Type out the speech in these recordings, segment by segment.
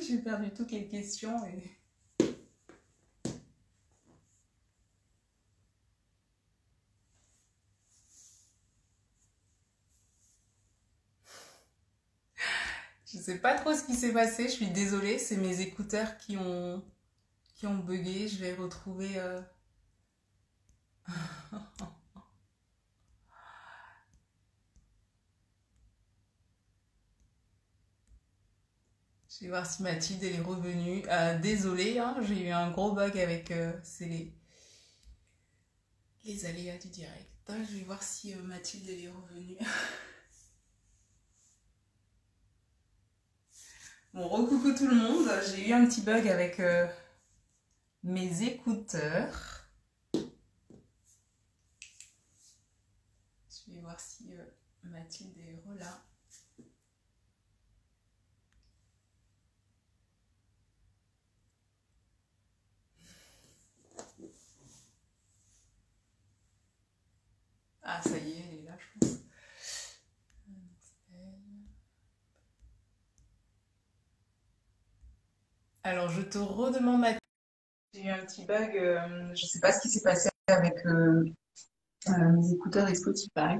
J'ai perdu toutes les questions et je sais pas trop ce qui s'est passé. Je suis désolée, c'est mes écouteurs qui ont bugué. Je vais retrouver. Je vais voir si Mathilde elle est revenue. Désolée, hein, j'ai eu un gros bug avec c'est les aléas du direct. Je vais voir si Mathilde elle est revenue. Bon, recoucou tout le monde. J'ai eu un petit bug avec mes écouteurs. Je vais voir si Mathilde est là. Ah, ça y est, elle est là, je pense. Alors, je te redemande, Mathilde. J'ai eu un petit bug. Je sais pas ce qui s'est passé avec mes écouteurs et Spotify.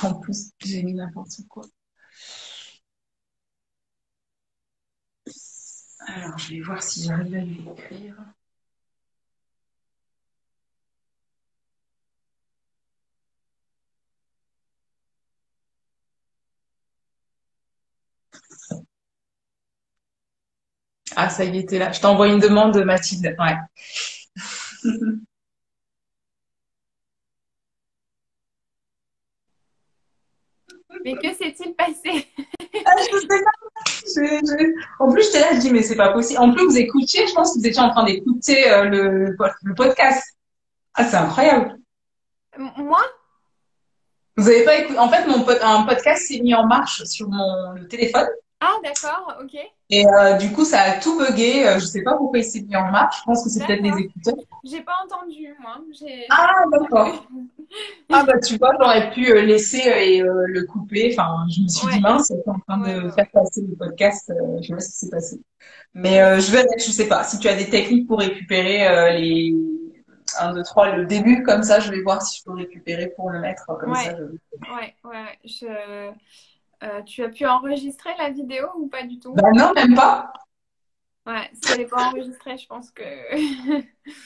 En plus, j'ai mis n'importe quoi. Alors, je vais voir si j'arrive à lui écrire. Ah, ça y est, t'es là. Je t'envoie une demande, Mathilde. Ouais. Mais que s'est-il passé? Ah, je sais pas. En plus, j'étais là, je dis, mais c'est pas possible. En plus, vous écoutiez, je pense que vous étiez en train d'écouter le podcast. Ah, c'est incroyable. Moi? Vous avez pas écouté. En fait, un podcast s'est mis en marche sur le téléphone. Ah, d'accord, ok. Et du coup, ça a tout bugué. Je sais pas pourquoi il s'est mis en marche. Je pense que c'est peut-être les D'accord. écouteurs. J'ai pas entendu, moi. J'ai Ah, pas entendu. d'accord. Ah, bah, tu vois, j'aurais pu laisser et le couper. Enfin, je me suis dit, Ouais, mince, elle est en train ouais, de ouais, faire ouais. passer le podcast. Je sais pas ce qui s'est passé. Mais Ok. je sais pas. Si tu as des techniques pour récupérer les 1, 2, 3, le début, comme ça, je vais voir si je peux récupérer pour le mettre. Comme ça, Ouais, ouais, ouais. Tu as pu enregistrer la vidéo ou pas du tout? Bah non, même pas. Ouais, si elle n'est pas enregistrée, je pense que.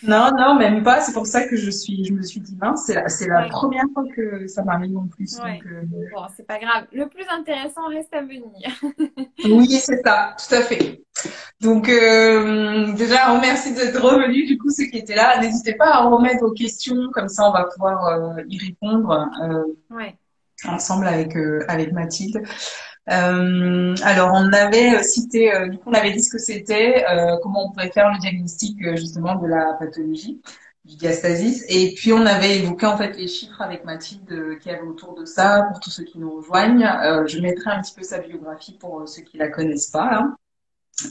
Non, non, même pas. C'est pour ça que je me suis dit, mince, c'est la Ouais, première fois que ça m'arrive en plus. Donc, ouais. Bon, c'est pas grave. Le plus intéressant reste à venir. oui, c'est ça, tout à fait. Donc, déjà, remercie d'être revenu. Du coup, ceux qui étaient là, n'hésitez pas à remettre vos questions. Comme ça, on va pouvoir y répondre Ouais, ensemble avec Mathilde. Alors, on avait cité, du coup, on avait dit ce que c'était, comment on pourrait faire le diagnostic justement de la pathologie du diastasis. Et puis, on avait évoqué en fait les chiffres avec Mathilde qui avait autour de ça pour tous ceux qui nous rejoignent. Je mettrai un petit peu sa biographie pour ceux qui la connaissent pas, là.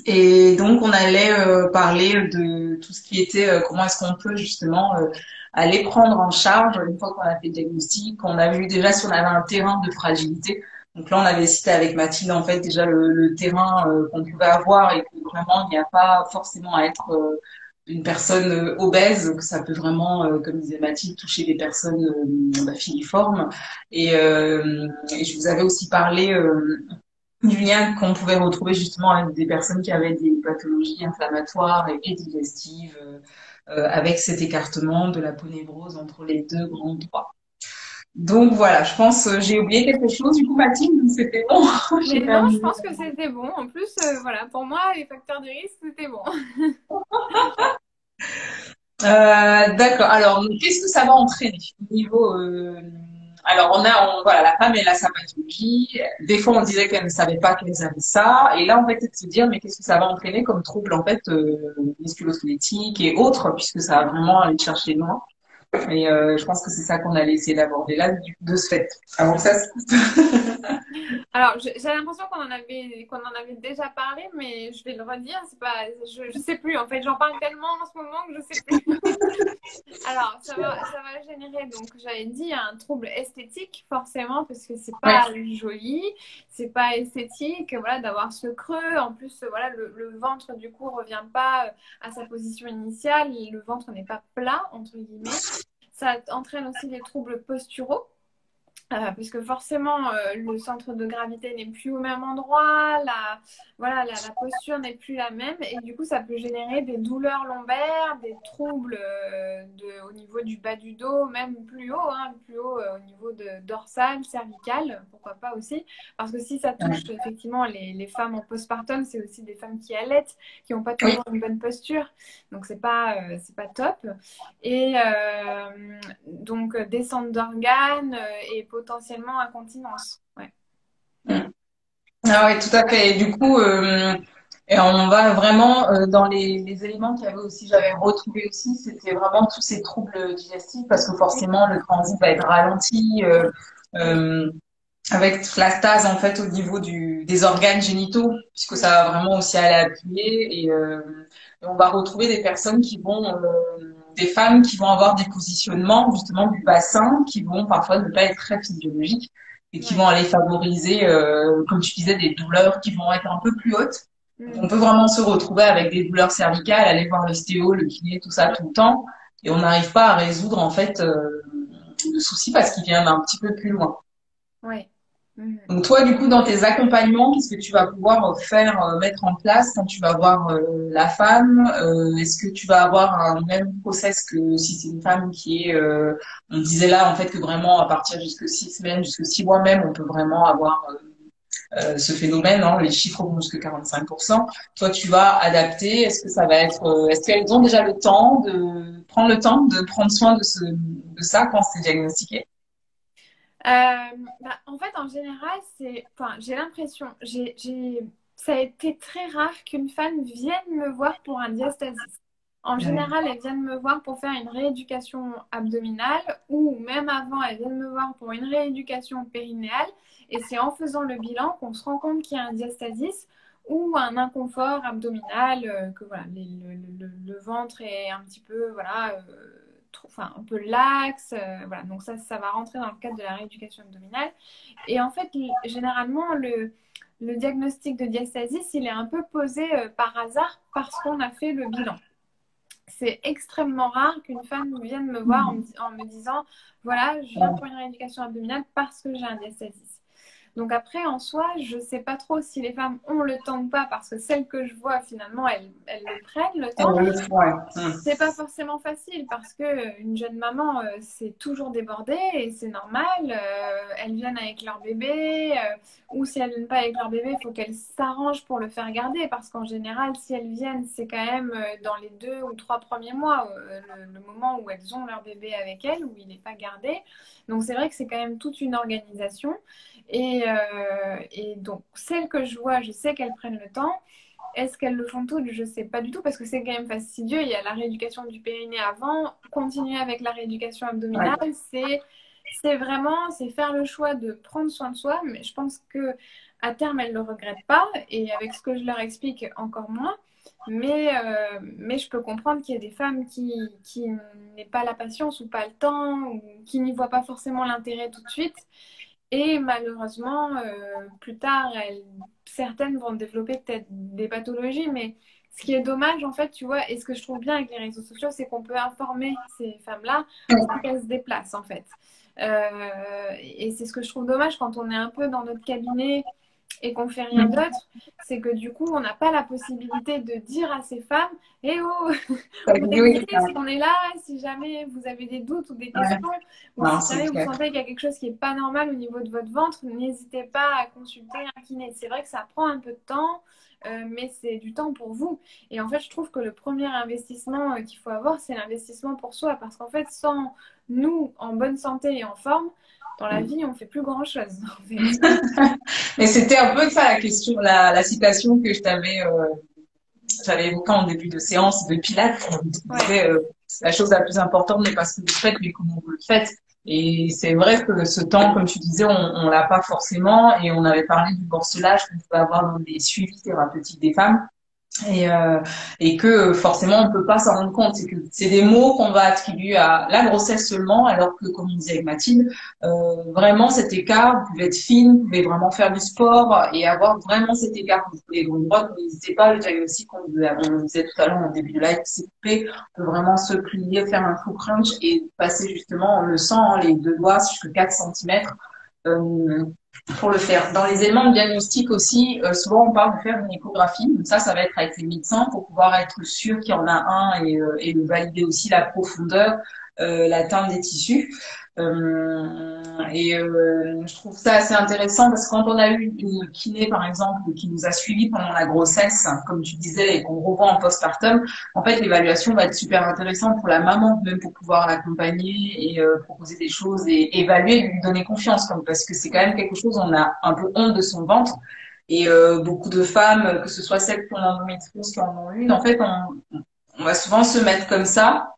Et donc, on allait parler de tout ce qui était comment est-ce qu'on peut justement aller prendre en charge une fois qu'on a fait le diagnostic, qu'on a vu déjà si on avait un terrain de fragilité. Donc là, on avait cité avec Mathilde en fait déjà le terrain qu'on pouvait avoir et que vraiment il n'y a pas forcément à être une personne obèse, que ça peut vraiment, comme disait Mathilde, toucher des personnes filiformes. Et je vous avais aussi parlé du lien qu'on pouvait retrouver justement avec des personnes qui avaient des pathologies inflammatoires et digestives, avec cet écartement de la ponévrose entre les deux grands droits. Donc voilà, je pense j'ai oublié quelque chose. Du coup, Mathilde, c'était bon. J'ai mais non, je perdu. pense que c'était bon. En plus, voilà, pour moi, les facteurs de risque, c'était bon. D'accord. Alors, qu'est-ce que ça va entraîner au niveau alors, voilà, la femme, elle a sa pathologie. Des fois, on disait qu'elle ne savait pas qu'elle avait ça. Et là, en fait, c'est de se dire, mais qu'est-ce que ça va entraîner comme trouble, en fait, musculo-squelettique et autres, puisque ça va vraiment aller chercher loin. Et je pense que c'est ça qu'on allait essayer d'aborder là, de ce fait. Avant que ça se Alors, j'ai l'impression qu'on en avait déjà parlé, mais je vais le redire. C'est pas, je sais plus. En fait, j'en parle tellement en ce moment que je sais plus. Alors, ça va générer, donc j'avais dit, un trouble esthétique, forcément, parce que c'est Ouais. pas joli, c'est pas esthétique, voilà, d'avoir ce creux. En plus, voilà, le ventre, du coup, revient pas à sa position initiale. Le ventre n'est pas plat, entre guillemets. Ça entraîne aussi des troubles posturaux. Puisque forcément, le centre de gravité n'est plus au même endroit, voilà, la posture n'est plus la même, et du coup, ça peut générer des douleurs lombaires, des troubles au niveau du bas du dos, même plus haut, hein, plus haut au niveau de dorsal, cervical, pourquoi pas aussi, parce que si ça touche Ouais. effectivement les femmes en postpartum, c'est aussi des femmes qui allaitent, qui n'ont pas Oui. toujours une bonne posture, donc c'est pas top. Et donc, descente d'organes et potentiellement incontinence. Ouais. Mm. Ah oui, tout à fait. Et du coup, et on va vraiment dans les éléments qu'il y avait aussi, j'avais retrouvé aussi, c'était vraiment tous ces troubles digestifs parce que Oui, forcément le transit va être ralenti oui, euh, avec toute la stase en fait au niveau des organes génitaux, puisque ça oui, va vraiment aussi aller appuyer et on va retrouver des personnes qui vont, des femmes qui vont avoir des positionnements justement du bassin qui vont parfois ne pas être très physiologiques et qui vont ouais. aller favoriser, comme tu disais, des douleurs qui vont être un peu plus hautes. Donc, on Mm. peut vraiment se retrouver avec des douleurs cervicales, aller voir l'ostéo, le kiné, tout ça Ouais, tout le temps, et on n'arrive pas à résoudre en fait le souci parce qu'il vient d'un petit peu plus loin. ouais. Mm. Donc toi, du coup, dans tes accompagnements, qu'est-ce que tu vas pouvoir faire, mettre en place quand tu vas voir la femme? Est-ce que tu vas avoir un même process que si c'est une femme qui est, on disait là en fait que vraiment à partir jusque 6 semaines, jusque 6 mois même, on peut vraiment avoir ce phénomène, hein, les chiffres vont jusque 45%. Toi, tu vas adapter. Est-ce que ça va être, est-ce qu'elles ont déjà le temps de prendre le temps de prendre soin de ça quand c'est diagnostiqué? Bah, en fait, en général, enfin, j'ai l'impression, ça a été très rare qu'une femme vienne me voir pour un diastasis. En Ouais. général, elles viennent me voir pour faire une rééducation abdominale ou même avant, elles viennent me voir pour une rééducation périnéale. Et c'est en faisant le bilan qu'on se rend compte qu'il y a un diastasis ou un inconfort abdominal, que voilà, le ventre est un petit peu, voilà, enfin, un peu laxe. Voilà. Donc ça va rentrer dans le cadre de la rééducation abdominale. Et en fait, généralement, le diagnostic de diastasis, il est un peu posé par hasard parce qu'on a fait le bilan. C'est extrêmement rare qu'une femme vienne me voir en me disant, voilà, je viens pour une rééducation abdominale parce que j'ai un diastasis. Donc après, en soi, je ne sais pas trop si les femmes ont le temps ou pas, parce que celles que je vois, finalement, elles le prennent, le temps. Ouais. C'est pas forcément facile parce que une jeune maman, c'est toujours débordé et c'est normal. Elles viennent avec leur bébé ou si elles viennent pas avec leur bébé, il faut qu'elles s'arrangent pour le faire garder parce qu'en général, si elles viennent, c'est quand même dans les 2 ou 3 premiers mois, le moment où elles ont leur bébé avec elles, où il n'est pas gardé. Donc c'est vrai que c'est quand même toute une organisation et donc celles que je vois, je sais qu'elles prennent le temps. Est-ce qu'elles le font toutes? Je ne sais pas du tout parce que c'est quand même fastidieux. Il y a la rééducation du périnée avant, continuer avec la rééducation Ouais. abdominale. C'est faire le choix de prendre soin de soi, mais je pense que à terme elles ne le regrettent pas et avec ce que je leur explique encore moins. Mais je peux comprendre qu'il y a des femmes qui n'aient pas la patience ou pas le temps ou qui n'y voient pas forcément l'intérêt tout de suite. Et malheureusement, plus tard, certaines vont développer peut-être des pathologies, mais ce qui est dommage, en fait, tu vois, et ce que je trouve bien avec les réseaux sociaux, c'est qu'on peut informer ces femmes-là sans qu'elles se déplacent, en fait. Et c'est ce que je trouve dommage quand on est un peu dans notre cabinet et qu'on fait rien d'autre, c'est que du coup, on n'a pas la possibilité de dire à ces femmes, eh oh, on Oui, existe, on est là, si jamais vous avez des doutes ou des ouais. questions, ou Non, si c'est jamais vous clair. sentez qu'il y a quelque chose qui n'est pas normal au niveau de votre ventre, n'hésitez pas à consulter un kiné. C'est vrai que ça prend un peu de temps, mais c'est du temps pour vous. Et en fait, je trouve que le premier investissement qu'il faut avoir, c'est l'investissement pour soi, parce qu'en fait, sans nous en bonne santé et en forme, dans la vie, on fait plus grand-chose, en fait. Mais c'était un peu ça la question, la citation que j'avais évoquée en début de séance de Pilates. On Ouais, disait, la chose la plus importante n'est pas ce que vous faites, mais comment vous le faites. Et c'est vrai que ce temps, comme tu disais, on l'a pas forcément. Et on avait parlé du morcelage qu'on peut avoir dans les suivis thérapeutiques des femmes. Et, euh, et que forcément on peut pas s'en rendre compte, c'est que c'est des mots qu'on va attribuer à la grossesse seulement, alors que comme on disait avec Mathilde, vraiment cet écart, vous pouvez être fine, vous pouvez vraiment faire du sport et avoir vraiment cet écart. Vous pouvez donc n'hésitez pas, le diagnostic on disait tout à l'heure au début de live, c'est coupé, on peut vraiment se plier, faire un full crunch et passer justement, on le sent, hein, les deux doigts jusqu'à 4 centimètres. Euh, pour le faire. Dans les éléments de diagnostic aussi, souvent on parle de faire une échographie. Donc ça va être avec les médecins pour pouvoir être sûr qu'il y en a un et de valider aussi la profondeur, la teinte des tissus. Je trouve ça assez intéressant parce que quand on a eu une kiné, par exemple, qui nous a suivis pendant la grossesse, comme tu disais, et qu'on revoit en postpartum, en fait, l'évaluation va être super intéressante pour la maman, même pour pouvoir l'accompagner et proposer des choses et évaluer, lui donner confiance, comme parce que c'est quand même quelque chose, on a un peu honte de son ventre. Et beaucoup de femmes, que ce soit celles qui ont l'endométriose, qui en ont une, en fait, on va souvent se mettre comme ça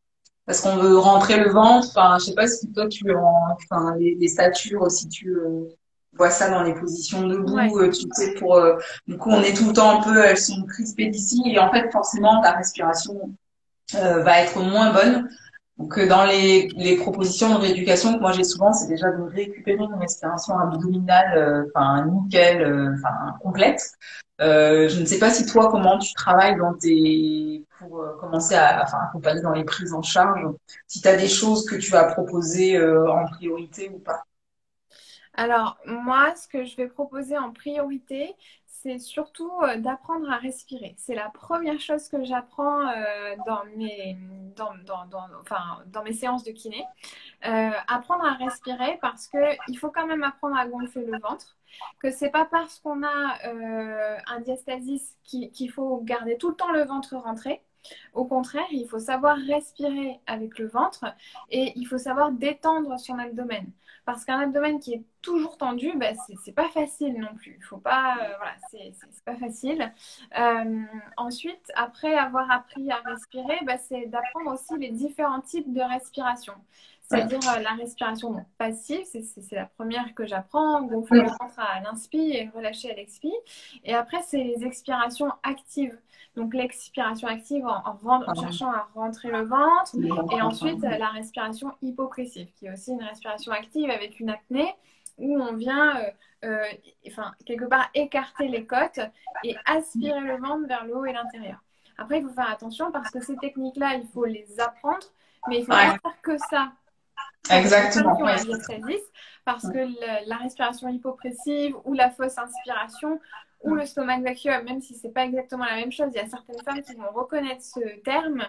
parce qu'on veut rentrer le ventre. Enfin, je sais pas si toi enfin les statures, si tu vois ça dans les positions Ouais. debout, tu sais du coup on est tout le temps un peu, elles sont crispées d'ici et en fait forcément ta respiration va être moins bonne. Donc dans les propositions de rééducation que moi j'ai souvent, c'est déjà de récupérer une respiration abdominale, enfin nickel, enfin complète. Je ne sais pas si toi comment tu travailles dans tes pour commencer à enfin accompagner dans les prises en charge. Si tu as des choses que tu vas proposer en priorité ou pas. Alors, moi, ce que je vais proposer en priorité, c'est surtout d'apprendre à respirer. C'est la première chose que j'apprends dans mes séances de kiné. Apprendre à respirer parce que il faut quand même apprendre à gonfler le ventre. Que c'est pas parce qu'on a un diastasis qu'il faut garder tout le temps le ventre rentré. Au contraire, il faut savoir respirer avec le ventre et il faut savoir détendre son abdomen. Parce qu'un abdomen qui est toujours tendu, bah, c'est pas facile non plus. Il faut pas, voilà, c'est pas facile. Ensuite, après avoir appris à respirer, bah, c'est d'apprendre aussi les différents types de respiration. Ouais. C'est-à-dire la respiration donc, passive, c'est la première que j'apprends, gonfler le ventre à l'inspi et relâcher à l'expi. Et après, c'est les expirations actives. Donc l'expiration active en cherchant à rentrer le ventre. Et ensuite, la respiration hypopressive, qui est aussi une respiration active avec une apnée où on vient enfin, quelque part écarter les côtes et aspirer le ventre vers le haut et l'intérieur. Après, il faut faire attention parce que ces techniques-là, il faut les apprendre, mais il ne faut pas Ouais, faire que ça pour les personnes exactement. qui ont Ouais. un diastasis, parce que la respiration hypopressive ou la fausse inspiration ou le stomach vacuum, même si c'est pas exactement la même chose, il y a certaines femmes qui vont reconnaître ce terme.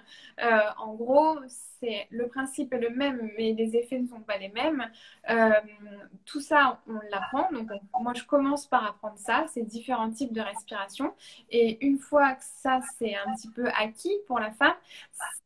En gros, c'est le principe est le même, mais les effets ne sont pas les mêmes. Euh, tout ça, on l'apprend. Donc, moi, je commence par apprendre ça, ces différents types de respiration. Et une fois que ça, c'est un petit peu acquis pour la femme,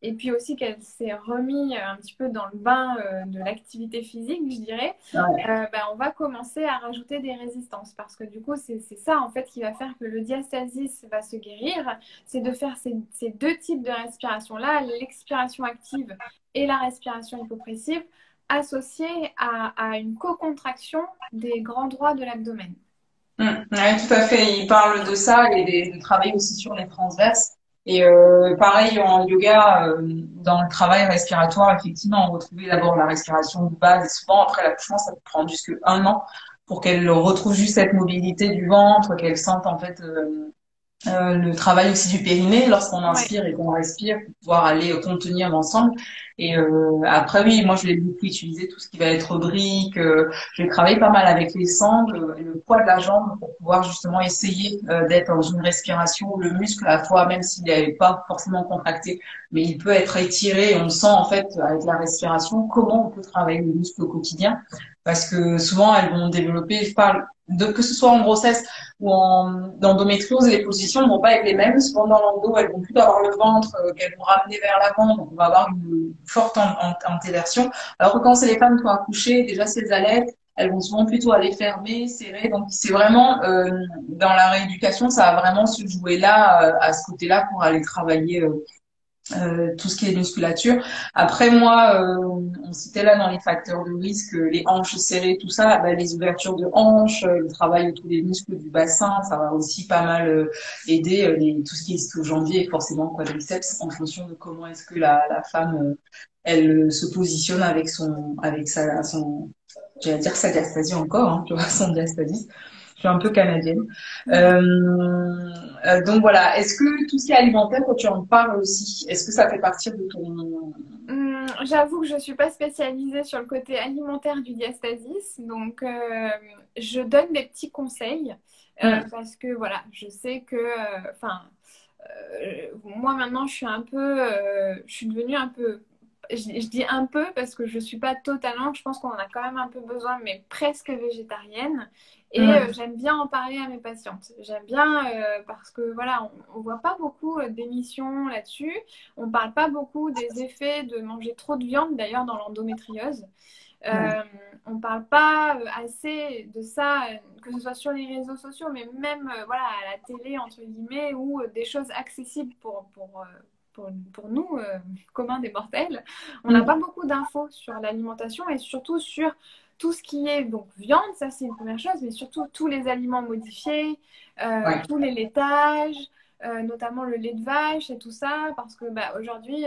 et puis aussi qu'elle s'est remis un petit peu dans le bain de l'activité physique, je dirais, Ouais. on va commencer à rajouter des résistances parce que du coup, c'est ça en fait qui va faire que le diastasis va se guérir, c'est de faire ces deux types de respiration-là, l'expiration active et la respiration hypopressive, associées à une co-contraction des grands droits de l'abdomen. Ouais, tout à fait. Il parle de ça et de travailler aussi sur les transverses. Et pareil en yoga, dans le travail respiratoire, effectivement, on retrouvait d'abord la respiration de base et souvent après l'accouchement, ça peut prendre jusque 1 an pour qu'elle retrouve juste cette mobilité du ventre, qu'elle sente en fait le travail aussi du périnée lorsqu'on Ouais. inspire et qu'on respire pour pouvoir aller contenir l'ensemble. Et après, oui, moi, je l'ai beaucoup utilisé, tout ce qui va être briques. J'ai travaillé pas mal avec les sangles et le poids de la jambe pour pouvoir justement essayer d'être dans une respiration où le muscle, à la fois, même s'il n'est pas forcément contracté, mais il peut être étiré. Et on sent, en fait, avec la respiration, comment on peut travailler le muscle au quotidien. Parce que souvent, elles vont développer, je parle de que ce soit en grossesse ou en endométriose, les positions ne vont pas être les mêmes. Souvent dans l'endo, elles vont plutôt avoir le ventre qu'elles vont ramener vers l'avant, donc on va avoir une forte antéversion. Alors que quand c'est les femmes qui ont accouché, déjà si elles allaitent, elles vont souvent plutôt aller fermer, serrer. Donc c'est vraiment dans la rééducation, ça va vraiment se jouer là, à ce côté-là, pour aller travailler tout ce qui est musculature. Après, moi, on citait là dans les facteurs de risque les hanches serrées, tout ça, bah, les ouvertures de hanches, le travail autour des muscles du bassin, ça va aussi pas mal aider tout ce qui est ischio-jambier et forcément quadriceps en fonction de comment est-ce que la femme elle se positionne avec j'allais dire sa diastasie encore, hein, tu vois, son diastasie. Je suis un peu canadienne. Donc voilà. Est-ce que tout ce qui est alimentaire, quand tu en parles aussi, est-ce que ça fait partie de ton... J'avoue que je suis pas spécialisée sur le côté alimentaire du diastasis, donc je donne des petits conseils parce que voilà, je sais que, enfin, moi maintenant je suis devenue un peu, je dis un peu parce que je suis pas totalement, je pense qu'on en a quand même un peu besoin, mais presque végétarienne. Et j'aime bien en parler à mes patientes. J'aime bien parce que voilà, on voit pas beaucoup d'émissions là-dessus. On parle pas beaucoup des effets de manger trop de viande, d'ailleurs dans l'endométriose. On parle pas assez de ça, que ce soit sur les réseaux sociaux, mais même voilà, à la télé, entre guillemets, ou des choses accessibles pour nous, communs des mortels. On n'a pas beaucoup d'infos sur l'alimentation et surtout sur tout ce qui est donc viande, ça c'est une première chose, mais surtout tous les aliments modifiés, tous les laitages, notamment le lait de vache et tout ça, parce que bah, aujourd'hui,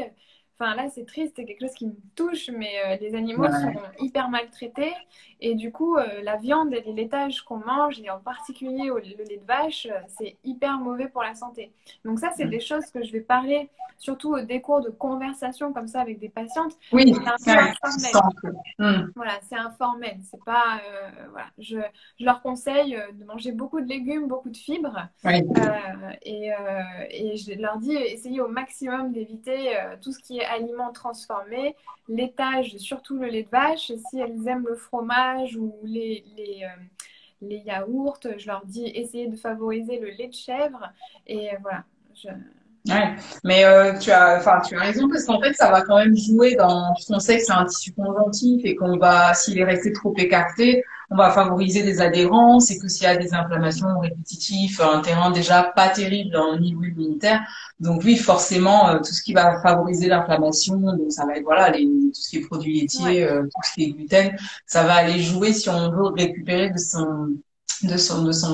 enfin là c'est triste, c'est quelque chose qui me touche, mais les animaux sont hyper maltraités et du coup la viande et les laitages qu'on mange, et en particulier le lait de vache, c'est hyper mauvais pour la santé. Donc ça c'est des choses que je vais parler surtout des cours de conversation comme ça avec des patientes. Oui, C'est un peu informel. Voilà, c'est informel. C'est pas, voilà. Je leur conseille de manger beaucoup de légumes, beaucoup de fibres. Et je leur dis, essayez au maximum d'éviter tout ce qui est aliments transformés, laitage, surtout le lait de vache. Si elles aiment le fromage ou les yaourts, je leur dis, essayez de favoriser le lait de chèvre. Et voilà. Ouais, mais tu as raison parce qu'en fait, ça va quand même jouer dans. On sait que c'est un tissu conjonctif et qu'on va, s'il est resté trop écarté, on va favoriser des adhérences et que s'il y a des inflammations répétitives, un terrain déjà pas terrible au niveau immunitaire. Donc oui, forcément, tout ce qui va favoriser l'inflammation, donc ça va être voilà, tout ce qui est produits laitiers, tout ce qui est gluten, ça va aller jouer si on veut récupérer de son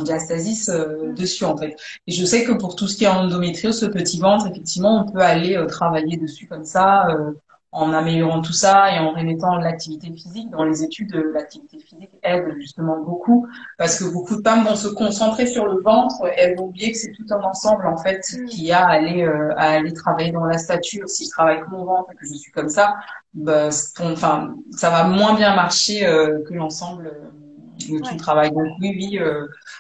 diastasis dessus en fait. Et je sais que pour tout ce qui est endométriose, ce petit ventre, effectivement, on peut aller travailler dessus comme ça, en améliorant tout ça et en remettant l'activité physique. Dans les études, l'activité physique aide justement beaucoup parce que beaucoup de femmes vont se concentrer sur le ventre et elles vont oublier que c'est tout un ensemble en fait qui a à aller travailler dans la stature. Si je travaille que mon ventre et que je suis comme ça, bah, enfin, ça va moins bien marcher que l'ensemble. De tout le travail. Donc oui,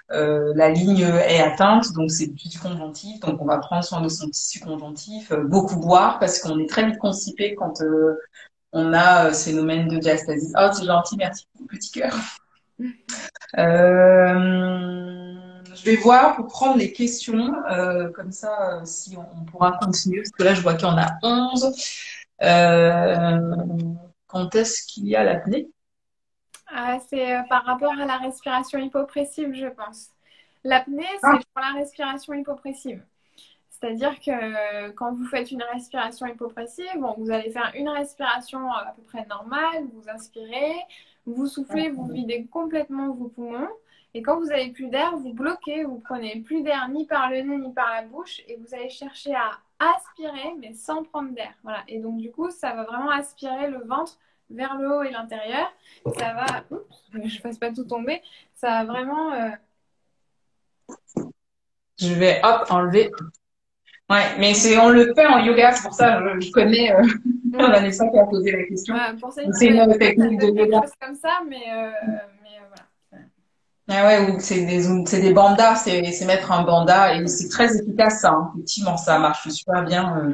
la ligne est atteinte, donc c'est le tissu conjonctif, donc on va prendre soin de son tissu conjonctif, beaucoup boire parce qu'on est très vite constipé quand on a ce phénomène de diastasie. Oh, c'est gentil, merci, petit cœur. Je vais voir pour prendre les questions, comme ça, si on pourra continuer, parce que là, je vois qu'il y en a 11. Quand est-ce qu'il y a l'apnée? C'est par rapport à la respiration hypopressive, je pense. L'apnée, c'est pour la respiration hypopressive. C'est-à-dire que quand vous faites une respiration hypopressive, bon, vous allez faire une respiration à peu près normale, vous inspirez, vous soufflez, vous videz complètement vos poumons. Et quand vous avez plus d'air, vous bloquez, vous prenez plus d'air ni par le nez ni par la bouche et vous allez chercher à aspirer mais sans prendre d'air. Voilà. Et donc du coup, ça va vraiment aspirer le ventre vers le haut et l'intérieur. Ça va, oups, je fasse pas tout tomber, ça va vraiment... Je vais hop enlever. Ouais, mais on le fait en yoga, c'est pour ça je connais Vanessa qui a posé la question. C'est une technique de yoga. Comme ça, mais voilà. Ah ouais, ou c'est des bandas, c'est mettre un banda et c'est très efficace ça, hein. Effectivement, ça marche super bien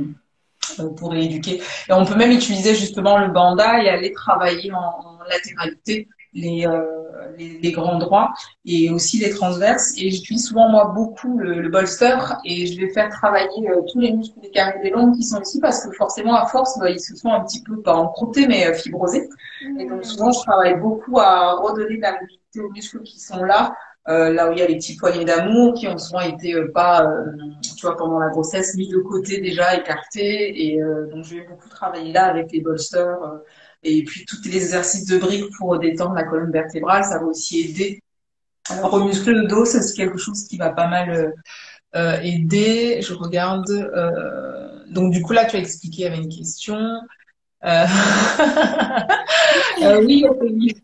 pour rééduquer. Et on peut même utiliser justement le banda et aller travailler en latéralité les grands droits et aussi les transverses. Et j'utilise souvent moi beaucoup le bolster et je vais faire travailler tous les muscles des carrés des longues qui sont ici parce que forcément à force ils se sont un petit peu pas encroûtés mais fibrosés. Et donc souvent je travaille beaucoup à redonner de la mobilité aux muscles qui sont là là où il y a les petits poignets d'amour qui ont souvent été pas, tu vois, pendant la grossesse, mis de côté déjà, écartés. Et donc, je vais beaucoup travailler là avec les bolsters et puis tous les exercices de briques pour détendre la colonne vertébrale. Ça va aussi aider. Alors, remuscler le dos, c'est quelque chose qui va pas mal aider. Je regarde. Donc, du coup, là, tu as expliqué, il y avait une question. Euh... oui, Ophélie.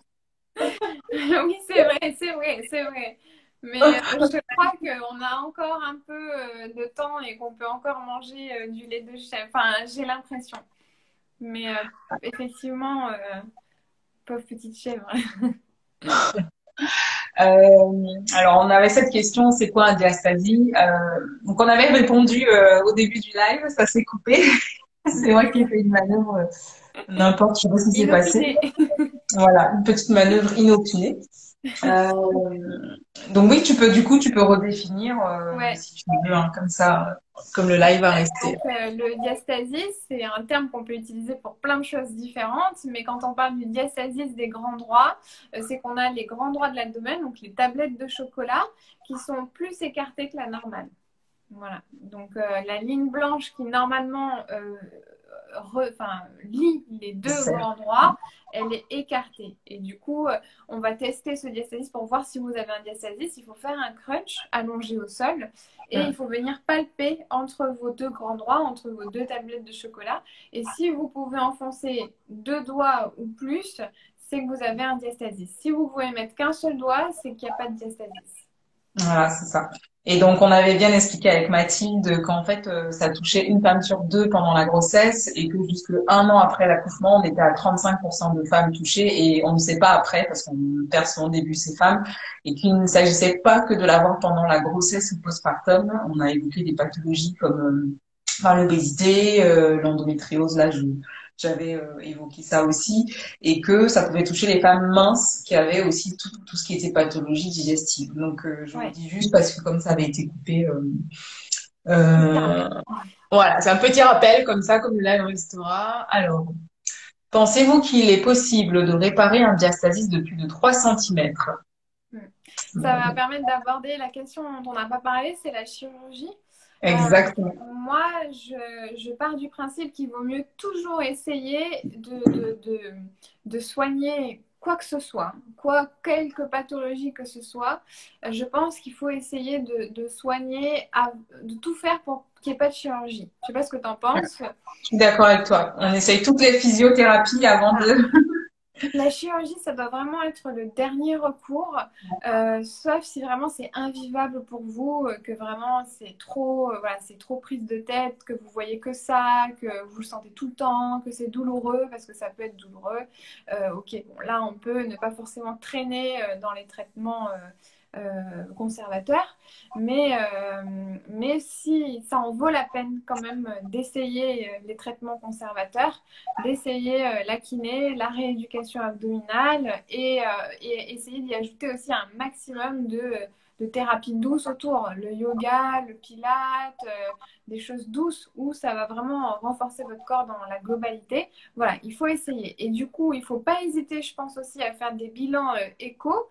Oui, c'est vrai, c'est vrai, c'est vrai. Mais je crois qu'on a encore un peu de temps et qu'on peut encore manger du lait de chèvre. Enfin, j'ai l'impression. Mais effectivement, pauvre petite chèvre. Alors, on avait cette question, c'est quoi un diastasie? Donc, on avait répondu au début du live, ça s'est coupé. C'est moi qui ai fait une manœuvre, n'importe, je sais pas ce qui s'est passé. Inopiné. Voilà, une petite manœuvre inopinée. Euh, donc oui, tu peux redéfinir Ouais. si tu veux, hein, comme ça, comme le live va rester. Donc, le diastasis, c'est un terme qu'on peut utiliser pour plein de choses différentes, mais quand on parle du diastasis des grands droits, c'est qu'on a les grands droits de l'abdomen, donc les tablettes de chocolat, qui sont plus écartées que la normale. Voilà. Donc, la ligne blanche qui normalement lie les deux grands droits, elle est écartée. Et du coup, on va tester ce diastasis pour voir si vous avez un diastasis. Il faut faire un crunch allongé au sol et il faut venir palper entre vos deux grands droits, entre vos deux tablettes de chocolat. Et si vous pouvez enfoncer deux doigts ou plus, c'est que vous avez un diastasis. Si vous pouvez mettre qu'un seul doigt, c'est qu'il n'y a pas de diastasis. Voilà, c'est ça. Et donc, on avait bien expliqué avec Mathilde qu'en fait, ça touchait une femme sur deux pendant la grossesse et que jusque un an après l'accouchement, on était à 35% de femmes touchées et on ne sait pas après parce qu'on perd souvent au début ces femmes et qu'il ne s'agissait pas que de l'avoir pendant la grossesse ou postpartum. On a évoqué des pathologies comme l'obésité, l'endométriose. Là, j'avais évoqué ça aussi et que ça pouvait toucher les femmes minces qui avaient aussi tout ce qui était pathologie digestive. Donc, je le Ouais. dis juste parce que comme ça avait été coupé, Petit rappel. voilà, c'est un petit rappel comme ça, comme le live restera. Alors, pensez-vous qu'il est possible de réparer un diastasis de plus de 3 centimètres? Ça va permettre d'aborder la question dont on n'a pas parlé, c'est la chirurgie. Exactement. Moi, je pars du principe qu'il vaut mieux toujours essayer de soigner quoi que ce soit, quelque pathologie que ce soit. Je pense qu'il faut essayer de soigner, de tout faire pour qu'il n'y ait pas de chirurgie. Je ne sais pas ce que tu en penses. Je suis d'accord avec toi. On essaye toutes les physiothérapies avant de... La chirurgie, ça doit vraiment être le dernier recours, sauf si vraiment c'est invivable pour vous, que vraiment c'est trop, voilà, c'est trop prise de tête, que vous voyez que ça, que vous le sentez tout le temps, que c'est douloureux, parce que ça peut être douloureux. Ok, bon, là on peut ne pas forcément traîner dans les traitements conservateur. Mais si ça en vaut la peine quand même d'essayer les traitements conservateurs, d'essayer la kiné, la rééducation abdominale et essayer d'y ajouter aussi un maximum de thérapies douces autour, le yoga, le pilate, des choses douces où ça va vraiment renforcer votre corps dans la globalité. Voilà, il faut essayer. Et du coup, il ne faut pas hésiter, je pense aussi, à faire des bilans écho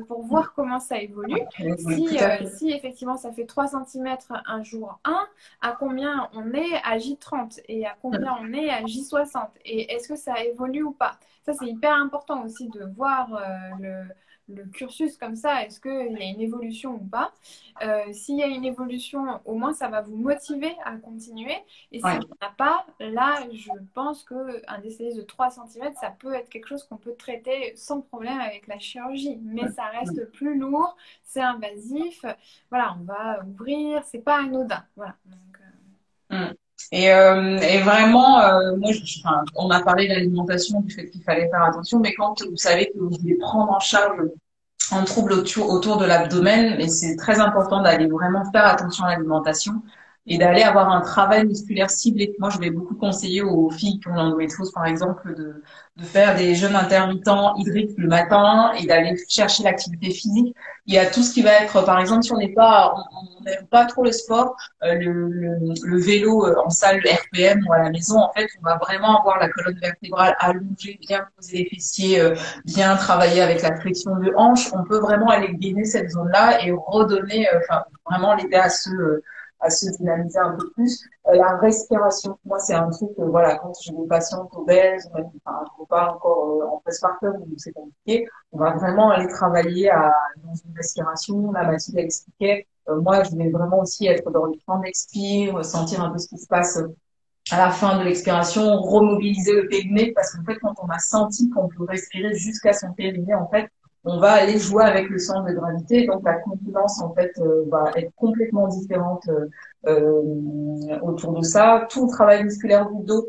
pour voir comment ça évolue. Oui, tout à fait. Si effectivement ça fait 3 centimètres un jour 1, à combien on est à J30 et à combien on est à J60 et est-ce que ça évolue ou pas? Ça, c'est hyper important aussi de voir le cursus comme ça, est-ce qu'il y a une évolution ou pas. S'il y a une évolution, au moins ça va vous motiver à continuer. Et s'il n'y en a pas, là, je pense qu'un DCS de 3 centimètres, ça peut être quelque chose qu'on peut traiter sans problème avec la chirurgie. Mais ça reste plus lourd, c'est invasif. Voilà, on va ouvrir, c'est pas anodin. Voilà. Donc, Et vraiment, moi, enfin, on a parlé de l'alimentation, du fait qu'il fallait faire attention, mais quand vous savez que vous voulez prendre en charge un trouble autour de l'abdomen, et c'est très important d'aller vraiment faire attention à l'alimentation, et d'aller avoir un travail musculaire ciblé. Moi, je vais beaucoup conseiller aux filles qui ont l'endométriose, par exemple, de faire des jeûnes intermittents hydriques le matin et d'aller chercher l'activité physique. Il y a tout ce qui va être, par exemple, si on n'aime pas trop le sport, le vélo en salle RPM ou à la maison, en fait, on va vraiment avoir la colonne vertébrale allongée, bien poser les fessiers, bien travailler avec la flexion de hanche. On peut vraiment aller gainer cette zone-là et redonner, enfin, vraiment l'aider à se dynamiser un peu plus. La respiration, moi, c'est un truc, voilà, quand j'ai des patientes obèses, ou même, enfin, faut pas encore en postpartum, donc c'est compliqué, on va vraiment aller travailler dans une respiration. La Mathilde expliquait, moi, je vais vraiment aussi être dans le temps d'expire, sentir un peu ce qui se passe à la fin de l'expiration, remobiliser le périnée, parce qu'en fait, quand on a senti qu'on peut respirer jusqu'à son périnée, en fait, on va aller jouer avec le centre de gravité, donc la contenance, en fait, va être complètement différente autour de ça. Tout le travail musculaire du dos,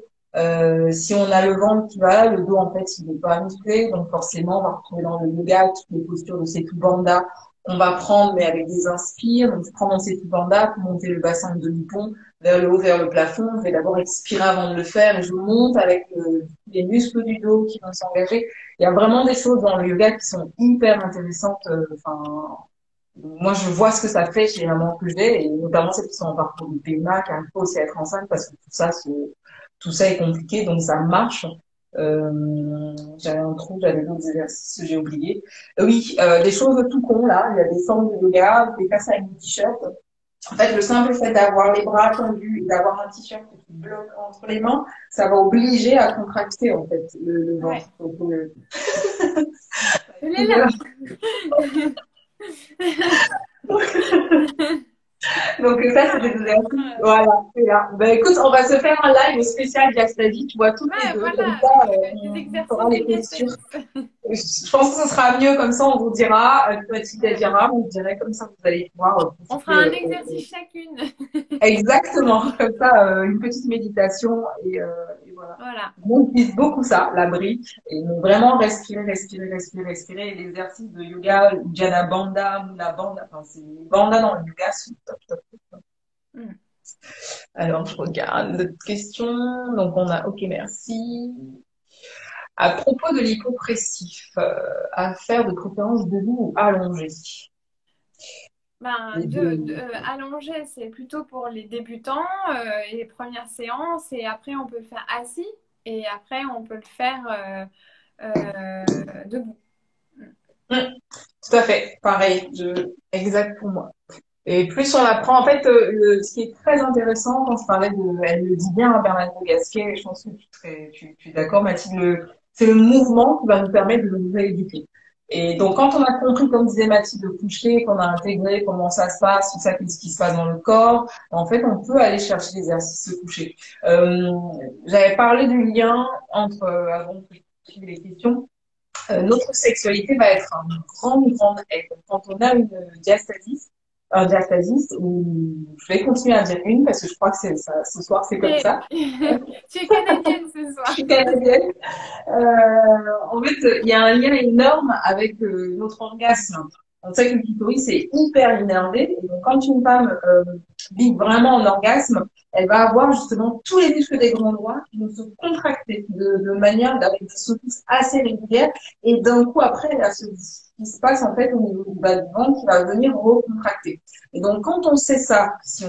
si on a le ventre qui va là, le dos, en fait, il n'est pas musclé, donc forcément, on va retrouver dans le yoga toutes les postures de Setu Bandha qu'on va prendre, mais avec des inspires. Donc, je prends mon Setu Bandha pour monter le bassin de demi-pont vers le haut, vers le plafond. Je vais d'abord expirer avant de le faire et je monte avec les muscles du dos qui vont s'engager. Il y a vraiment des choses dans le yoga qui sont hyper intéressantes. Enfin, moi, je vois ce que ça fait chez les mamans que j'ai, et notamment celles qui sont en parcours de PMA, qui arrivent pas aussi à être enceinte parce que tout ça est compliqué, donc ça marche. J'avais un trou, j'avais d'autres exercices, j'ai oublié. Oui, des choses de tout con, là. Il y a des formes de yoga, vous pouvez faire ça avec des t-shirts. En fait, le simple fait d'avoir les bras tendus et d'avoir un t-shirt qui bloque entre les mains, ça va obliger à contracter, en fait, le ventre. Ouais. Donc, Elle est là. donc ça, c'est des exercices. Voilà, c'est là. Ben, écoute, on va se faire un live spécial diastasie, tu vois, toutes les Ouais, deux. Comme voilà, ça, des on fera exercices les de postures. diastasie. Je pense que ce sera mieux comme ça, on vous dira, Mathilde elle Ouais. dira, on vous dirait comme ça, vous allez pouvoir On fera profiter. un exercice chacune. Exactement, comme ça, une petite méditation et voilà. Voilà. On utilise beaucoup ça, la brique, et donc vraiment respirer, respirer, respirer, respirer. Et l'exercice de yoga, Jana Bandha, Mula Bandha, enfin c'est les bandhas dans le yoga sont top, top, top. Mm. Alors je regarde d'autres questions. Donc on a, ok, merci. À propos de l'hypopressif, à faire de préférence debout ou allongé. Ben, Les deux. allonger, c'est plutôt pour les débutants et les premières séances. Et après, on peut le faire assis. Et après, on peut le faire debout. Hum, tout à fait, pareil, exact pour moi. Et plus on apprend, en fait, ce qui est très intéressant quand je parlais elle le dit bien, hein, Bernard Gasquet, et je pense que tu es d'accord, Mathilde, c'est le mouvement qui va nous permettre de nous rééduquer. Et donc, quand on a compris, comme disait Mathilde, le coucher, qu'on a intégré comment ça se passe, tout ça, qu'est-ce qui se passe dans le corps, en fait, on peut aller chercher l'exercice se coucher. J'avais parlé du lien entre, avant de suivre les questions, notre sexualité va être une grande aide. Quand on a une diastasis, un diastasiste, ou je vais continuer à dire une parce que je crois que c'est ça, ce soir c'est comme Et ça. tu es canadienne ce Je soir. suis canadienne. En fait, il y a un lien énorme avec notre orgasme. On sait que le clitoris est hyper innervé, et donc quand une femme vit vraiment en orgasme, elle va avoir justement tous les muscles des grands doigts qui vont se contracter de manière avec des secousses assez régulières, et d'un coup après, il y a ce qui se passe en fait au niveau du bas du ventre qui va venir recontracter. Et donc quand on sait ça, si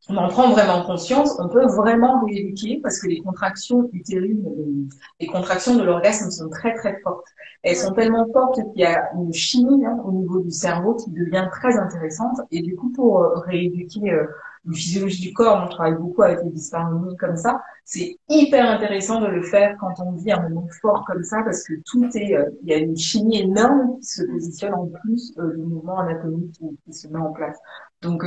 on en prend vraiment conscience, on peut vraiment rééduquer parce que les contractions utérines, les contractions de l'orgasme sont très très fortes. Elles Ouais. sont tellement fortes qu'il y a une chimie au niveau du cerveau qui devient très intéressante. Et du coup, pour rééduquer une physiologie du corps, moi je travaille beaucoup avec les dyspareunies comme ça, c'est hyper intéressant de le faire quand on vit un moment fort comme ça parce que il y a une chimie énorme qui se positionne en plus du mouvement anatomique qui se met en place. Donc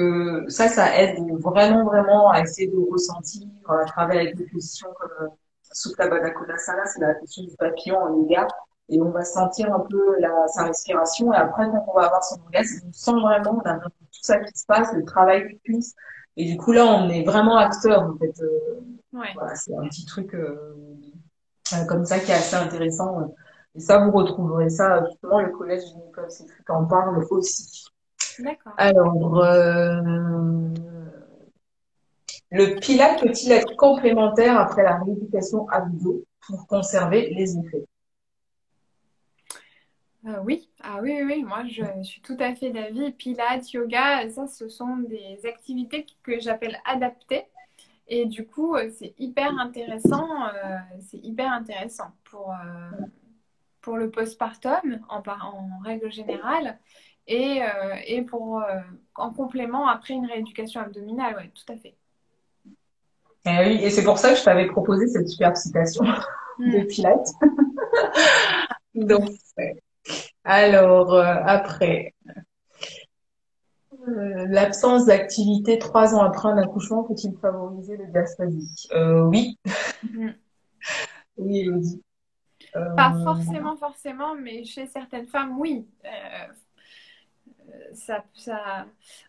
ça aide vraiment, vraiment à essayer de ressentir à travers les positions comme Supta Baddha Konasana, c'est la position du papillon en yoga, et on va sentir un peu sa respiration, et après quand on va avoir son orgasme, on sent vraiment, on a vraiment tout ça qui se passe, le travail des cuisses, et du coup là on est vraiment acteur en fait. Ouais. Voilà, c'est un petit truc comme ça qui est assez intéressant. Et ça, vous retrouverez ça, justement, le collège de Nicole Cétric en parle aussi. D'accord. Alors, Le Pilate peut-il être complémentaire après la rééducation abdo pour conserver les effets? Oui, ah oui, oui, oui, moi je suis tout à fait d'avis. Pilates, yoga, ça, ce sont des activités que j'appelle adaptées. Et du coup, c'est hyper intéressant pour le postpartum en règle générale et en complément après une rééducation abdominale, oui, tout à fait. Et oui, et c'est pour ça que je t'avais proposé cette super citation de Mm. Pilate. Donc, ouais. Alors, après, l'absence d'activité 3 ans après un accouchement peut-il favoriser le diastasie? Oui, Mm. oui, Elodie. Pas Euh, forcément, forcément, mais chez certaines femmes, oui. En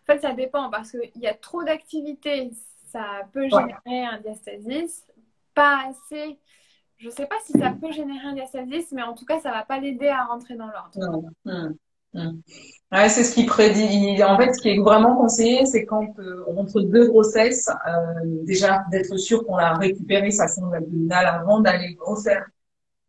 fait, ça dépend parce qu'il y a trop d'activités, ça peut ouais. générer un diastasis. Pas assez, je ne sais pas si ça peut générer un diastasis, mais en tout cas, ça ne va pas l'aider à rentrer dans l'ordre. Non. Ouais, c'est ce qu'il prédit. En fait, ce qui est vraiment conseillé, c'est quand entre deux grossesses, déjà d'être sûr qu'on a récupéré sa sonde abdominale avant d'aller grossir,